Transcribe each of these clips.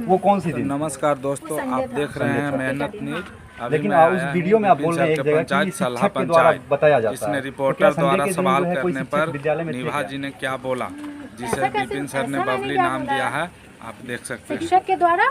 वो कौन सी थी? नमस्कार दोस्तों, आप देख रहे हैं मेहनत न्यूज। लेकिन उस वीडियो में आप बोल रहे हैं एक जगह कि शिक्षक के द्वारा बताया जाता है। इसमें रिपोर्टर द्वारा सवाल करने पर निभा जी ने क्या बोला, जिसे विपिन सर ने बबली नाम दिया है, आप देख सकते हैं। शिक्षक के द्वारा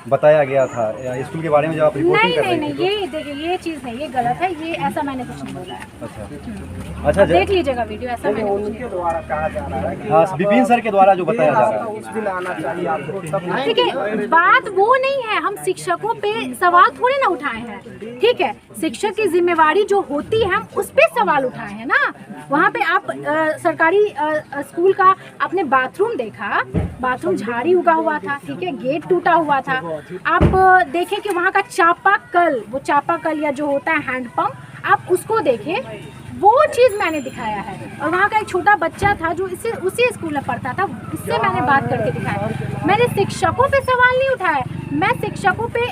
बताया गया था स्कूल के बारे में जब आप रिपोर्टिंग कर रहे थे। नहीं, ये देखिए, ये चीज़ नहीं, ये गलत है, ये ऐसा मैंने कुछ नहीं बोला है। अच्छा देख लीजिएगा वीडियो, ऐसा मैंने उनके द्वारा कहा जा रहा है कि हाँ, विपिन सर के द्वारा जो बताया जा रहा है। उस दिन आना चाहिए आपको। देखिए, बात वो नहीं है, हम शिक्षकों पे सवाल थोड़ी ना उठाए हैं, ठीक है। शिक्षक की जिम्मेवारी जो होती है हम उस पे सवाल उठाए हैं ना। वहाँ पे आप सरकारी स्कूल का आपने बाथरूम देखा, बाथरूम झाड़ी उगा हुआ था, ठीक है, गेट टूटा हुआ था। आप देखें कि वहाँ का चापाकल, वो चापाकल या जो होता है हैंडपंप, आप उसको देखें, वो चीज़ मैंने दिखाया है। और वहाँ का एक छोटा बच्चा था जो उसी स्कूल में पढ़ता था, उससे मैंने बात करके दिखाया। मैंने शिक्षकों पे सवाल नहीं उठाया, मैं शिक्षकों पे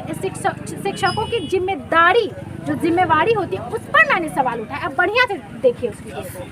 शिक्षकों की जिम्मेदारी जो जिम्मेवारी होती है उस पर मैंने सवाल उठाया। अब बढ़िया से देखिए उस वीडियो को,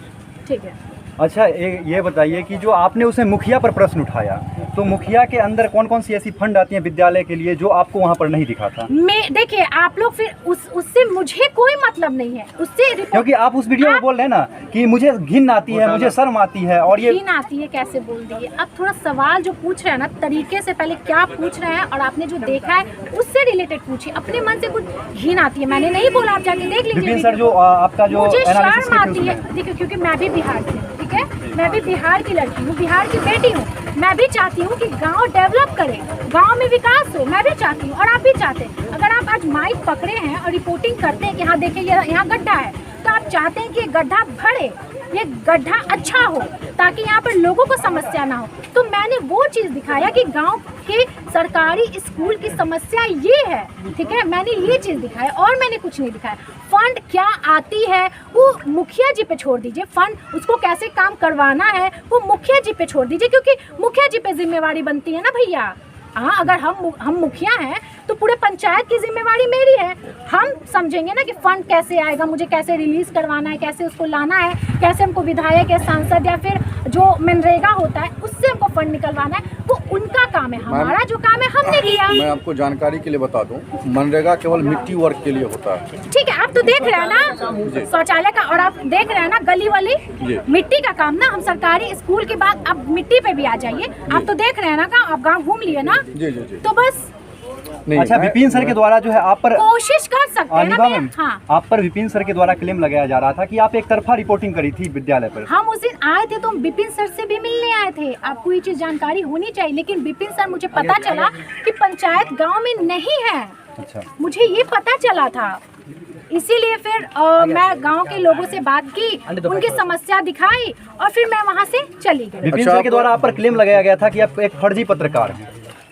ठीक है। अच्छा, ये बताइए कि जो आपने उसे मुखिया पर प्रश्न उठाया, तो मुखिया के अंदर कौन कौन सी ऐसी फंड आती हैं विद्यालय के लिए जो आपको वहाँ पर नहीं दिखा था? देखिए, आप लोग फिर उससे मुझे कोई मतलब नहीं है उससे, क्योंकि आप उस वीडियो में बोल रहे हैं ना कि मुझे घिन आती है, मुझे शर्म आती है, और ये घिन आती है कैसे बोल दिए। अब थोड़ा सवाल जो पूछ रहे हैं ना, तरीके से पहले क्या पूछ रहे हैं और आपने जो देखा है उससे रिलेटेड पूछिए। अपने मन से कुछ घिन आती है मैंने नहीं बोला, आप जाके देख लीजिए। सर, जो आपका जो मुझे शर्म आती है, देखिए, क्योंकि मैं भी बिहार की हूँ, ठीक है, मैं भी बिहार की लड़की हूँ, बिहार की बेटी हूँ। मैं भी चाहती हूँ कि गांव डेवलप करे, गांव में विकास हो, मैं भी चाहती हूँ और आप भी चाहते हैं। अगर आप आज माइक पकड़े हैं और रिपोर्टिंग करते हैं कि हाँ देखिए यहाँ गड्ढा है, तो आप चाहते हैं कि ये गड्ढा भरे, ये गड्ढा अच्छा हो, ताकि यहाँ पर लोगों को समस्या ना हो। तो मैंने वो चीज़ दिखाया कि गांव के सरकारी स्कूल की समस्या ये है, ठीक है, मैंने ये चीज़ दिखाया और मैंने कुछ नहीं दिखाया। फंड क्या आती है वो मुखिया जी पे छोड़ दीजिए, फंड उसको कैसे काम करवाना है वो मुखिया जी पे छोड़ दीजिए, क्योंकि मुखिया जी पे जिम्मेवारी बनती है ना भैया। हाँ, अगर हम मुखिया हैं तो पूरे पंचायत की जिम्मेवारी मेरी है। हम समझेंगे ना कि फंड कैसे आएगा, मुझे कैसे रिलीज करवाना है, कैसे उसको लाना है, कैसे हमको विधायक या सांसद या फिर जो मनरेगा होता है उससे हमको फंड निकलवाना है, वो उनका काम है। हमारा जो काम है हमने किया। मैं आपको जानकारी के लिए बता दूं, मनरेगा केवल मिट्टी वर्क के लिए होता है, ठीक है। आप तो देख रहे हैं ना शौचालय का, और आप देख रहे हैं ना गली वाली मिट्टी का काम ना। हम सरकारी स्कूल के बाद अब मिट्टी पे भी आ जाइए, आप तो देख रहे हैं ना, आप गाँव घूम लिए ना, तो बस। अच्छा, विपिन सर के द्वारा जो है आप पर कोशिश कर सकते हैं ना मैम। हाँ, आप पर विपिन सर के द्वारा क्लेम लगाया जा रहा था कि आप एक तरफा रिपोर्टिंग करी थी विद्यालय पर। हम उस दिन आए थे तो हम विपिन सर से भी मिलने आए थे, आपको ये चीज जानकारी होनी चाहिए। लेकिन विपिन सर, मुझे पता चला कि पंचायत गांव में नहीं है। अच्छा, मुझे ये पता चला था, इसीलिए फिर मैं गांव के लोगों से बात की, उनकी समस्या दिखाई और फिर मैं वहां से चली गई। विपिन सर के द्वारा आप पर क्लेम लगाया गया था कि आप एक फर्जी पत्रकार हैं।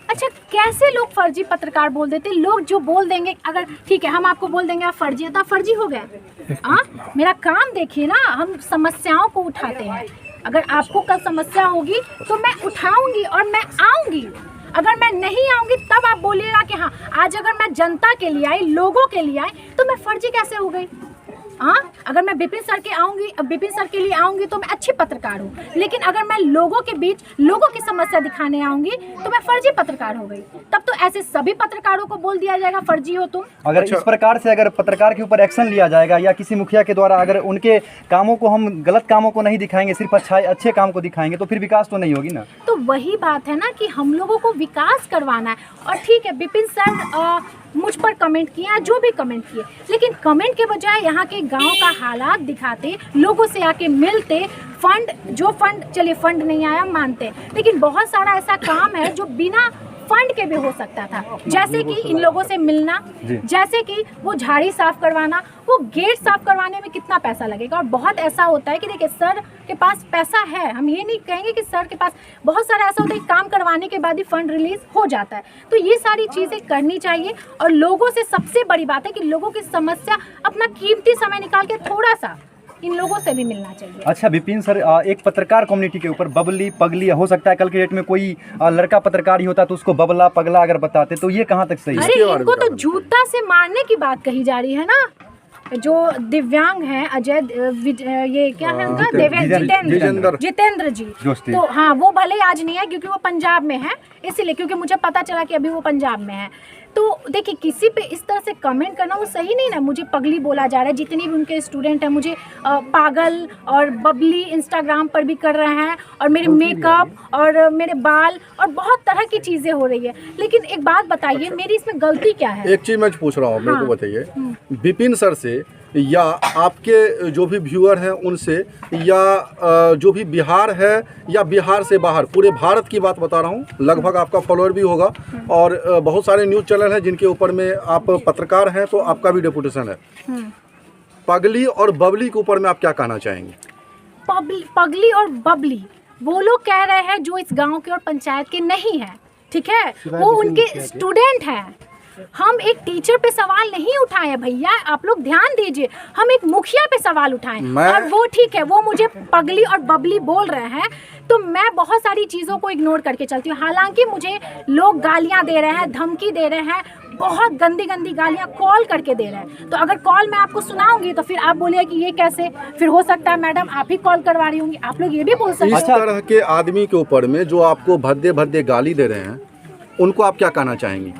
अच्छा, कैसे लोग फर्जी पत्रकार बोल देते? लोग जो बोल देंगे, अगर ठीक है हम आपको बोल देंगे आप फर्जी है, तो आप फर्जी हो गए। हाँ, मेरा काम देखिए ना, हम समस्याओं को उठाते हैं। अगर आपको कल समस्या होगी तो मैं उठाऊंगी और मैं आऊंगी। अगर मैं नहीं आऊंगी तब आप बोलिएगा कि हाँ, आज अगर मैं जनता के लिए आई, लोगों के लिए आई, तो मैं फर्जी कैसे हो गई? हाँ, अगर मैं विपिन सर के लिए आऊंगी तो मैं अच्छी पत्रकार हूँ, लेकिन अगर मैं लोगों के बीच लोगों की समस्या दिखाने आऊंगी तो मैं फर्जी पत्रकार हो गई। तब तो ऐसे सभी पत्रकारों को बोल दिया जाएगा फर्जी हो तुम। अगर इस प्रकार से अगर पत्रकार के ऊपर एक्शन लिया जाएगा या किसी मुखिया के द्वारा अगर उनके कामों को, हम गलत कामों को नहीं दिखाएंगे, सिर्फ अच्छे काम को दिखाएंगे, तो फिर विकास तो नहीं होगी ना। तो वही बात है ना कि हम लोगों को विकास करवाना है। और ठीक है, विपिन सर मुझ पर कमेंट किए, जो भी कमेंट किए, लेकिन कमेंट के बजाय यहाँ के गांव का हालात दिखाते, लोगों से आके मिलते। फंड चलिए फंड नहीं आया मानते, लेकिन बहुत सारा ऐसा काम है जो बिना फंड के भी हो सकता था, जैसे कि इन लोगों से मिलना, जैसे कि वो झाड़ी साफ करवाना, वो गेट साफ करवाने में कितना पैसा लगेगा। और बहुत ऐसा होता है कि देखिए सर के पास पैसा है, हम ये नहीं कहेंगे कि सर के पास, बहुत सारा ऐसा होता है काम करवाने के बाद ही फंड रिलीज हो जाता है। तो ये सारी चीज़ें करनी चाहिए और लोगों से सबसे बड़ी बात है कि लोगों की समस्या, अपना कीमती समय निकाल के थोड़ा सा इन लोगों से भी मिलना चाहिए। अच्छा विपिन सर, एक पत्रकार कम्युनिटी के ऊपर बबली पगली हो सकता है, कल के डेट में कोई लड़का पत्रकार ही होता तो उसको बबला पगला अगर बताते, तो ये कहाँ तक सही है? अरे इनको तो जूता से मारने की बात कही जा रही है ना, जो दिव्यांग हैं अजय ये क्या है उनका जितेंद्र जी, तो हाँ वो भले ही आज नहीं है क्योंकि वो पंजाब में है, इसीलिए क्योंकि मुझे पता चला कि अभी वो पंजाब में है। तो देखिए किसी पे इस तरह से कमेंट करना वो सही नहीं ना। मुझे पगली बोला जा रहा है, जितनी भी उनके स्टूडेंट हैं मुझे पागल और बबली इंस्टाग्राम पर भी कर रहे हैं, और मेरे मेकअप और मेरे बाल और बहुत तरह की चीज़ें हो रही है। लेकिन एक बात बताइए, मेरी इसमें गलती क्या है? एक चीज़ मैं पूछ रहा हूँ, मेरे को बताइए, विपिन सर से या आपके जो भी व्यूअर हैं उनसे, या जो भी बिहार है या बिहार से बाहर, पूरे भारत की बात बता रहा हूँ, लगभग आपका फॉलोअर भी होगा और बहुत सारे न्यूज़ चैनल हैं जिनके ऊपर में आप पत्रकार हैं, तो आपका भी डेपुटेशन है। पगली और बबली के ऊपर में आप क्या कहना चाहेंगे? पगली और बबली वो लोग कह रहे हैं जो इस गाँव के और पंचायत के नहीं है, ठीक है, वो उनके स्टूडेंट हैं। हम एक टीचर पे सवाल नहीं उठाए भैया, आप लोग ध्यान दीजिए, हम एक मुखिया पे सवाल उठाएं। और वो ठीक है, वो मुझे पगली और बबली बोल रहे हैं, तो मैं बहुत सारी चीज़ों को इग्नोर करके चलती हूँ। हालांकि मुझे लोग गालियाँ दे रहे हैं, धमकी दे रहे हैं, बहुत गंदी गंदी गालियाँ कॉल करके दे रहे हैं। तो अगर कॉल मैं आपको सुनाऊंगी तो फिर आप बोलिए कि ये कैसे, फिर हो सकता है मैडम आप ही कॉल करवा रही होंगी, आप लोग ये भी बोल सकते हैं। इस तरह के आदमी के ऊपर में जो आपको भद्दे भद्दे गाली दे रहे हैं, उनको आप क्या कहना चाहेंगी?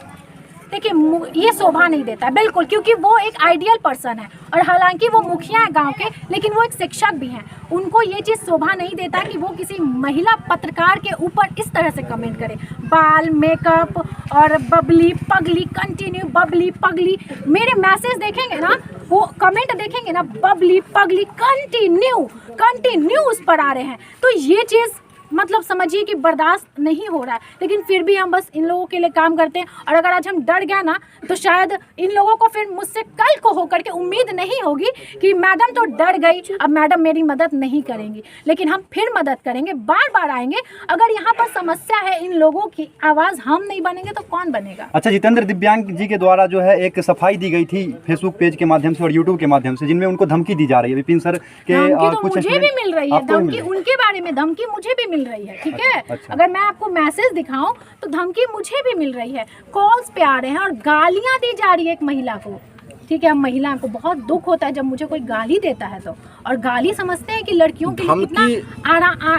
देखिए ये शोभा नहीं देता है बिल्कुल, क्योंकि वो एक आइडियल पर्सन है, और हालांकि वो मुखिया है गांव के, लेकिन वो एक शिक्षक भी हैं। उनको ये चीज़ शोभा नहीं देता कि वो किसी महिला पत्रकार के ऊपर इस तरह से कमेंट करे। बाल, मेकअप और बबली पगली, कंटिन्यू बबली पगली। मेरे मैसेज देखेंगे ना, वो कमेंट देखेंगे ना, बबली पगली कंटिन्यू उस पर आ रहे हैं। तो ये चीज़ मतलब समझिए कि बर्दाश्त नहीं हो रहा है। लेकिन फिर भी हम बस इन लोगों के लिए काम करते हैं, और अगर आज हम डर गए ना तो शायद इन लोगों को फिर मुझसे कल को होकर के उम्मीद नहीं होगी कि मैडम तो डर गई, अब मैडम मेरी मदद नहीं करेंगी। लेकिन हम फिर मदद करेंगे, बार बार आएंगे। अगर यहाँ पर समस्या है इन लोगों की, आवाज़ हम नहीं बनेंगे तो कौन बनेगा? अच्छा, जितेंद्र दिव्यांग जी के द्वारा जो है एक सफाई दी गई थी फेसबुक पेज के माध्यम से और यूट्यूब के माध्यम से, जिनमें उनको धमकी दी जा रही है विपिन सर के। तो मुझे भी मिल रही है धमकी, उनके बारे में धमकी मुझे भी मिल रही है, ठीक है। अच्छा। अगर मैं आपको मैसेज दिखाऊं तो धमकी मुझे भी मिल रही है, कॉल्स पे आ रहे हैं और गालियां दी जा रही है एक महिला को, ठीक है। हम महिला को बहुत दुख होता है जब मुझे कोई गाली देता है तो, और गाली समझते हैं कि लड़कियों के लिए कितना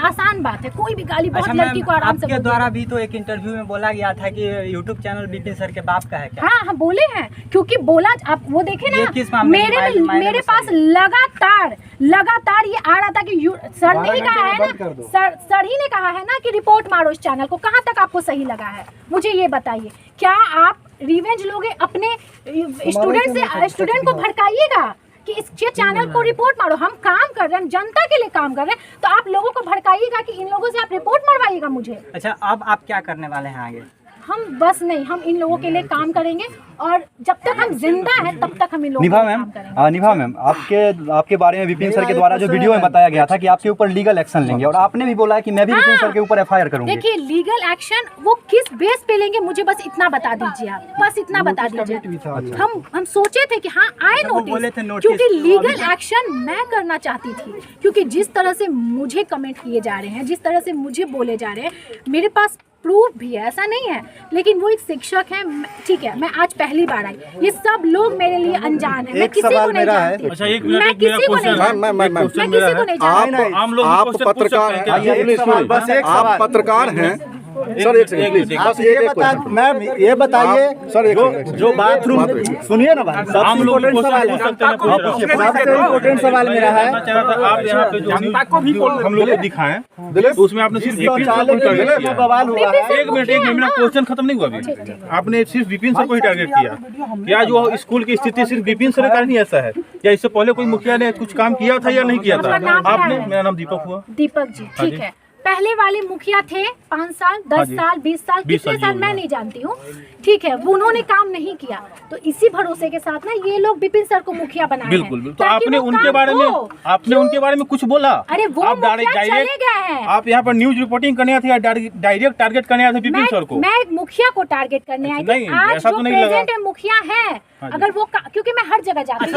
आसान बात है, कोई भी गाली बहुत लड़की को आराम से। आपके द्वारा भी तो एक इंटरव्यू में बोला गया था कि यूट्यूब चैनल विपिन सर के बाप का है क्या? हाँ हाँ बोले हैं, क्योंकि बोला, आप वो देखे ना, मेरे पास लगातार ये आ रहा था कि सर ने ही कहा है ना, सर ही ने कहा है ना कि रिपोर्ट मारो इस चैनल को। कहाँ तक आपको सही लगा है मुझे ये बताइए? क्या आप रिवेंज लोगे अपने स्टूडेंट को भड़काइएगा कि इस चैनल को रिपोर्ट मारो? हम काम कर रहे हैं, जनता के लिए काम कर रहे हैं, तो आप लोगों को भड़काइएगा कि इन लोगों से आप रिपोर्ट मरवाइएगा मुझे। अच्छा, अब आप क्या करने वाले हैं आगे? हम बस नहीं, हम इन लोगों के लिए काम करेंगे, और जब तक हम जिंदा हैं तब तक हम इन लोगों के लिए काम करेंगे। निभा मैम, आपके बारे में विपिन सर के द्वारा जो वीडियो में बताया गया था कि आपके ऊपर लीगल एक्शन लेंगे, और आपने भी बोला है कि मैं भी विपिन सर के ऊपर FIR करूंगी। देखिए लीगल एक्शन वो किस बेस पे लेंगे मुझे बस इतना बता दीजिए, आप बस इतना बता दीजिए। हम सोचे थे कि हाँ आए नोटिस, क्योंकि लीगल एक्शन मैं करना चाहती थी, क्योंकि जिस तरह से मुझे कमेंट किए जा रहे हैं, जिस तरह से मुझे बोले जा रहे हैं, मेरे पास प्रूफ भी है, ऐसा नहीं है। लेकिन वो एक शिक्षक है, ठीक है, मैं आज पहली बार आई, ये सब लोग मेरे लिए अनजान है, मैं किसी को नहीं जानती। अच्छा, एक मिनट, मैं किसी को नहीं जानती, मैं किसी को नहीं जानती। आप पत्रकार हैं सर, एक सेकंड प्लीज, बस मैम ये बताइए सर, जो बाथरूम, सुनिए ना भाई, सबसे इम्पोर्टेंट सवाल मेरा है, आप यहाँ पे जनता को भी हम लोग दिखाएं, तो उसमें आपने सिर्फ बवाल हुआ है। एक मिनट, मेरा क्वेश्चन खत्म नहीं हुआ अभी। आपने सिर्फ विपिन सर को ही टारगेट किया, क्या जो स्कूल की स्थिति सिर्फ विपिन सर का नहीं ऐसा है, या इससे पहले कोई मुखिया ने कुछ काम किया था या नहीं किया था? आपने, मेरा नाम दीपक हुआ। दीपक जी, ठीक है। पहले वाले मुखिया थे 5 साल, 10 साल, 20 साल, कितने साल मैं नहीं जानती हूँ, ठीक है। वो उन्होंने काम नहीं किया, तो इसी भरोसे के साथ ना ये लोग विपिन सर को मुखिया बनाए। बिल्कुल, तो आपने उनके बारे में कुछ बोला? अरे वो मुखिया चले गए हैं। आप यहाँ पर न्यूज रिपोर्टिंग करने आए थे या डायरेक्ट टारगेट करने आए थे विपिन सर को? मैं एक मुखिया को टारगेट करने आई थी। आज जो प्रेजेंट है मुखिया है, अगर वो, क्योंकि मैं हर जगह जाती हूँ।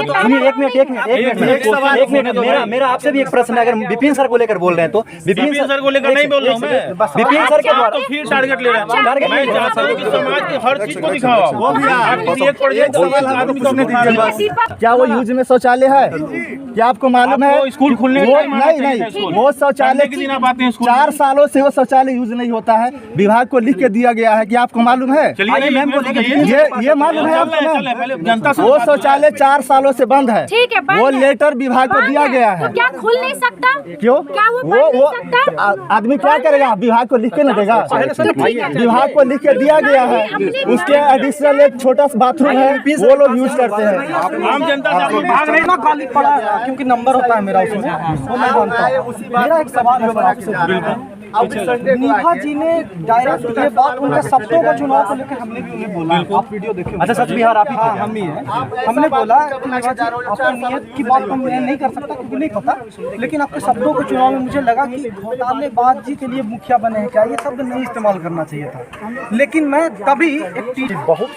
एक मिनट, मेरा आपसे भी एक प्रश्न है, अगर विपिन सर को लेकर बोल रहे हैं तो विपिन सर को लेकर नहीं बोल रहा हूँ मैं। विपिन सर के आप द्वारा तो फिर टारगेट ले रहे हैं। टारगेट मैं नहीं चाहता हूँ कि समाज की हर चीज को दिखाओ। आप किसी एक प्रोजेक्ट आदमी को दिखाओ। क्या वो यूज में शौचालय है? क्या आपको मालूम है? आपको स्कूल खुलने वो का टाइम आना चाहिए था नहीं, स्कूल। वो शौचालय संडे के दिन आप आते हैं स्कूल 4 सालों से वो शौचालय यूज नहीं होता है। विभाग को लिख के दिया गया है। क्या आपको मालूम है? चलिए मैम को ये मालूम है आपको मैम? पहले जनता से वो शौचालय 4 सालों से बंद है। ठीक है, बंद वो है। लेटर विभाग को दिया गया है। तो क्या खुल नहीं सकता? क्यों? क्या वो बंद नहीं सकता? आदमी क्या करेगा? विभाग को लिख के न देगा? तो ठीक है। विभाग को लिख के दिया गया है। उसके एडिशनल एक छोटा सा बाथरूम है, वो लोग यूज करते हैं। आम जनता से भाग रहे इतना खाली पड़ा है क्योंकि नंबर होता है मेरा उसमें, वो मैं जानता हूं। मेरा एक सवाल है सर आपसे। निभा जी ने डायरेक्ट ये बात उनके शब्दों को चुनाव को लेकर हमने भी उन्हें बोला, आप वीडियो देखिए। अच्छा, सच बिहार आप ही थे? हम ही हैं। हमने बोला कि निभा जी आपकी नियत की बात तो मैं नहीं कर सकता क्योंकि नहीं पता, लेकिन आपके शब्दों को चुनाव में मुझे लगा कि घोटालेबाज जी के लिए मुखिया बने हैं क्या, ये शब्द नहीं इस्तेमाल करना चाहिए था। लेकिन मैं तभी एक चीज बहुत